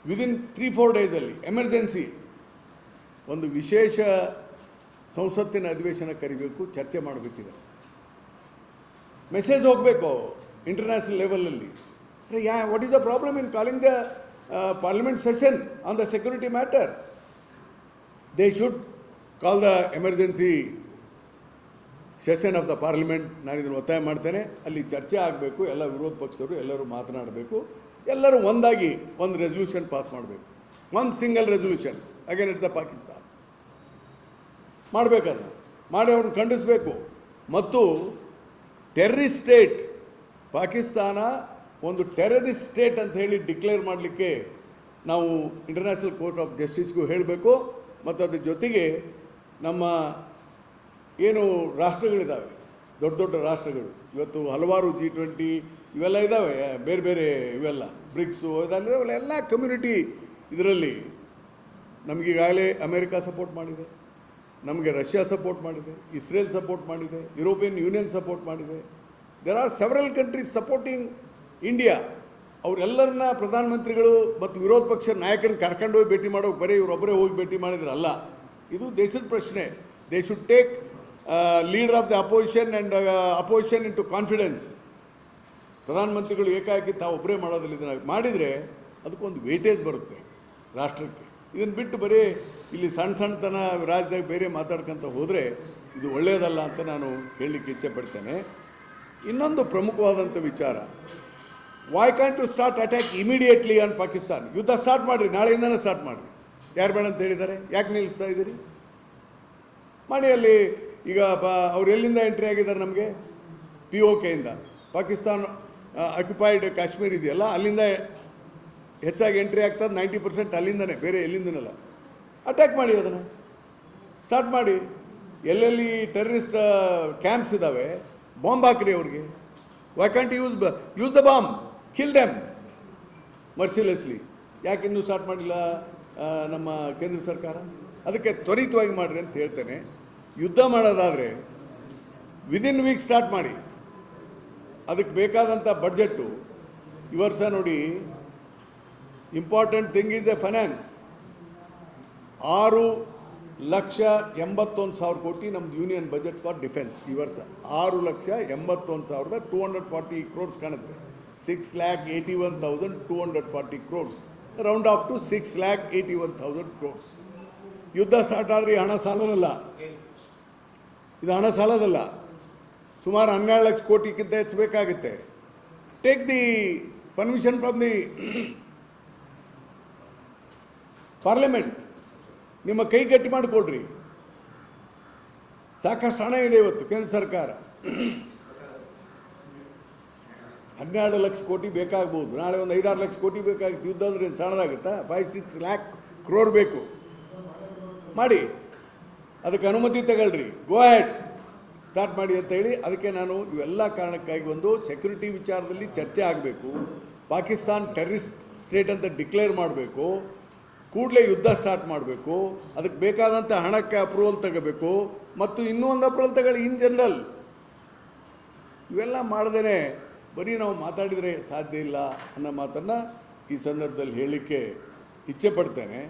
Within 3-4 ಡೇಸಲ್ಲಿ emergency ಒಂದು ವಿಶೇಷ ಸಂಸತ್ತಿನ ಅಧಿವೇಶನ ಕರಿಬೇಕು, ಚರ್ಚೆ ಮಾಡಬೇಕಿದೆ. ಮೆಸೇಜ್ ಹೋಗಬೇಕು ಇಂಟರ್ನ್ಯಾಷನಲ್ ಲೆವೆಲಲ್ಲಿ. What is the problem in calling the parliament session on the security matter? They should call the emergency session of the parliament. ನಾನು ಇದನ್ನು ಒತ್ತಾಯ ಮಾಡ್ತೇನೆ. ಅಲ್ಲಿ ಚರ್ಚೆ ಆಗಬೇಕು, ಎಲ್ಲ ವಿರೋಧ ಪಕ್ಷದವರು ಎಲ್ಲರೂ ಮಾತನಾಡಬೇಕು, ಎಲ್ಲರೂ ಒಂದಾಗಿ ಒಂದು ರೆಸಲ್ಯೂಷನ್ ಪಾಸ್ ಮಾಡಬೇಕು, ಒಂದು single resolution against the Pakistan ಮಾಡಬೇಕದು, ಮಾಡಿ ಅವ್ರನ್ನ ಖಂಡಿಸಬೇಕು. ಮತ್ತು ಟೆರರಿಸ್ಟ್ ಸ್ಟೇಟ್ ಪಾಕಿಸ್ತಾನ ಒಂದು ಟೆರರಿಸ್ಟ್ ಸ್ಟೇಟ್ ಅಂತ ಹೇಳಿ ಡಿಕ್ಲೇರ್ ಮಾಡಲಿಕ್ಕೆ ನಾವು ಇಂಟರ್ನ್ಯಾಷನಲ್ ಕೋರ್ಟ್ ಆಫ್ ಜಸ್ಟಿಸ್ಗೂ ಹೇಳಬೇಕು. ಮತ್ತು ಅದ್ರ ಜೊತೆಗೆ ನಮ್ಮ ಏನು ರಾಷ್ಟ್ರಗಳಿದ್ದಾವೆ, ದೊಡ್ಡ ದೊಡ್ಡ ರಾಷ್ಟ್ರಗಳು, ಇವತ್ತು ಹಲವಾರು G20 ಇವೆಲ್ಲ ಇದ್ದಾವೆ, ಬೇರೆ ಬೇರೆ ಇವೆಲ್ಲ ಬ್ರಿಕ್ಸು ಇದಾವೆ, ಎಲ್ಲ ಕಮ್ಯುನಿಟಿ ಇದರಲ್ಲಿ ನಮಗೀಗಾಗಲೇ ಅಮೇರಿಕಾ ಸಪೋರ್ಟ್ ಮಾಡಿದೆ, ನಮಗೆ ರಷ್ಯಾ ಸಪೋರ್ಟ್ ಮಾಡಿದೆ, ಇಸ್ರೇಲ್ ಸಪೋರ್ಟ್ ಮಾಡಿದೆ, ಯುರೋಪಿಯನ್ ಯೂನಿಯನ್ ಸಪೋರ್ಟ್ ಮಾಡಿದೆ. There are several countries supporting India. ಅವರೆಲ್ಲರನ್ನ ಪ್ರಧಾನಮಂತ್ರಿಗಳು ಮತ್ತು ವಿರೋಧ ಪಕ್ಷ ನಾಯಕರನ್ನ ಕರ್ಕೊಂಡೋಗಿ ಭೇಟಿ ಮಾಡೋಕೆ ಬರೀ ಇವರೊಬ್ಬರೇ ಹೋಗಿ ಭೇಟಿ ಮಾಡಿದ್ರಲ್ಲ, ಇದು ದೇಶದ ಪ್ರಶ್ನೆ. They should take leader of the opposition and opposition into confidence. ಪ್ರಧಾನಮಂತ್ರಿಗಳು ಏಕಾಏಕಿ ತಾವು ಒಬ್ಬರೇ ಮಾಡೋದಿಲ್ಲ, ಇದನ್ನು ಮಾಡಿದರೆ ಅದಕ್ಕೊಂದು ವೇಟೇಜ್ ಬರುತ್ತೆ ರಾಷ್ಟ್ರಕ್ಕೆ. ಇದನ್ನು ಬಿಟ್ಟು ಬರೀ ಇಲ್ಲಿ ಸಣ್ಣ ಸಣ್ಣತನ ರಾಜ್ಯದಾಗ ಬೇರೆ ಮಾತಾಡ್ಕೊತ ಹೋದರೆ ಇದು ಒಳ್ಳೆಯದಲ್ಲ ಅಂತ ನಾನು ಹೇಳಲಿಕ್ಕೆ ಇಚ್ಛೆಪಡ್ತೇನೆ. ಇನ್ನೊಂದು ಪ್ರಮುಖವಾದಂಥ ವಿಚಾರ, why can't to start attack immediately on Pakistan? ಯುದ್ಧ ಸ್ಟಾರ್ಟ್ ಮಾಡಿರಿ, ನಾಳೆಯಿಂದನೇ ಸ್ಟಾರ್ಟ್ ಮಾಡಿರಿ. ಯಾರು ಬೇಡ ಅಂತ ಹೇಳಿದ್ದಾರೆ? ಯಾಕೆ ನಿಲ್ಲಿಸ್ತಾ ಇದ್ದೀರಿ? ಮಾಡಿ. ಅಲ್ಲಿ ಈಗ ಅವ್ರು ಎಲ್ಲಿಂದ ಎಂಟ್ರಿ ಆಗಿದ್ದಾರೆ ನಮಗೆ? POKಯಿಂದ. ಪಾಕಿಸ್ತಾನ ಆಕ್ಯುಪೈಡ್ ಕಾಶ್ಮೀರ್ ಇದೆಯಲ್ಲ, ಅಲ್ಲಿಂದ ಹೆಚ್ಚಾಗಿ ಎಂಟ್ರಿ ಆಗ್ತದೆ. 90% ಅಲ್ಲಿಂದನೇ, ಬೇರೆ ಎಲ್ಲಿಂದನಲ್ಲ. ಅಟ್ಯಾಕ್ ಮಾಡಿ, ಅದನ್ನು ಸ್ಟಾರ್ಟ್ ಮಾಡಿ. ಎಲ್ಲೆಲ್ಲಿ ಟೆರರಿಸ್ಟ್ ಕ್ಯಾಂಪ್ಸ್ ಇದ್ದಾವೆ ಬಾಂಬ್ ಹಾಕ್ರಿ ಅವ್ರಿಗೆ. Why can't use the bomb, kill them mercilessly. ಯಾಕೆ ಇನ್ನೂ ಸ್ಟಾರ್ಟ್ ಮಾಡಿಲ್ಲ ನಮ್ಮ ಕೇಂದ್ರ ಸರ್ಕಾರ? ಅದಕ್ಕೆ ತ್ವರಿತವಾಗಿ ಮಾಡಿರಿ ಅಂತ ಹೇಳ್ತೇನೆ. ಯುದ್ಧ ಮಾಡೋದಾದರೆ ವಿದಿನ್ ವೀಕ್ ಸ್ಟಾರ್ಟ್ ಮಾಡಿ. ಅದಕ್ಕೆ ಬೇಕಾದಂಥ ಬಡ್ಜೆಟ್ಟು ಈ ವರ್ಷ ನೋಡಿ, important thing is A finance. 6,81,000 ಕೋಟಿ ನಮ್ಮದು ಯೂನಿಯನ್ ಬಜೆಟ್ ಫಾರ್ ಡಿಫೆನ್ಸ್ ಈ ವರ್ಷ. 6,81,240 crores ಕಾಣುತ್ತೆ. 6,81,240 crores, round off to 6,81,000 crores. ಯುದ್ಧ ಸ್ಟಾರ್ಟ್ ಆದರೆ ಹಣ ಸಾಲದಲ್ಲ, ಇದು ಹಣ ಸಾಲದಲ್ಲ. ಸುಮಾರು 12 ಲಕ್ಷ ಕೋಟಿಗಿಂತ ಹೆಚ್ಚಬೇಕಾಗುತ್ತೆ. Take the permission from the parliament. ನಿಮ್ಮ ಕೈ ಗಟ್ಟಿ ಮಾಡಿಕೊಡ್ರಿ. ಸಾಕಷ್ಟು ಹಣ ಇದೆ ಇವತ್ತು ಕೇಂದ್ರ ಸರ್ಕಾರ. 12 ಲಕ್ಷ ಕೋಟಿ ಬೇಕಾಗ್ಬೋದು. ನಾಳೆ ಒಂದು 5-6 ಲಕ್ಷ ಕೋಟಿ ಬೇಕಾಗುತ್ತೆ. ಯುದ್ಧ ಅಂದರೆ ಏನು ಸಣ್ಣದಾಗುತ್ತಾ? 5-6 lakh crore ಬೇಕು. ಮಾಡಿ, ಅದಕ್ಕೆ ಅನುಮತಿ ತಗೊಳ್ರಿ. ಗೋ ಹ್ಯಾಡ್, ಸ್ಟಾರ್ಟ್ ಮಾಡಿ ಅಂತ ಹೇಳಿ. ಅದಕ್ಕೆ ನಾನು ಇವೆಲ್ಲ ಕಾರಣಕ್ಕಾಗಿ ಒಂದು ಸೆಕ್ಯೂರಿಟಿ ವಿಚಾರದಲ್ಲಿ ಚರ್ಚೆ ಆಗಬೇಕು. ಪಾಕಿಸ್ತಾನ್ ಟೆರರಿಸ್ಟ್ ಸ್ಟೇಟ್ ಅಂತ ಡಿಕ್ಲೇರ್ ಮಾಡಬೇಕು. ಕೂಡಲೇ ಯುದ್ಧ ಸ್ಟಾರ್ಟ್ ಮಾಡಬೇಕು. ಅದಕ್ಕೆ ಬೇಕಾದಂಥ ಹಣಕ್ಕೆ ಅಪ್ರೂವಲ್ ತಗೋಬೇಕು. ಮತ್ತು ಇನ್ನೂ ಒಂದು ಅಪ್ರೂವಲ್ ತಗೊಳ್ಳಿ ಇನ್ ಜನರಲ್. ಇವೆಲ್ಲ ಮಾಡ್ದೇ ಬರೀ ನಾವು ಮಾತಾಡಿದರೆ ಸಾಧ್ಯ ಇಲ್ಲ ಅನ್ನೋ ಮಾತನ್ನು ಈ ಸಂದರ್ಭದಲ್ಲಿ ಹೇಳಲಿಕ್ಕೆ ಇಚ್ಛೆ ಪಡ್ತೇನೆ.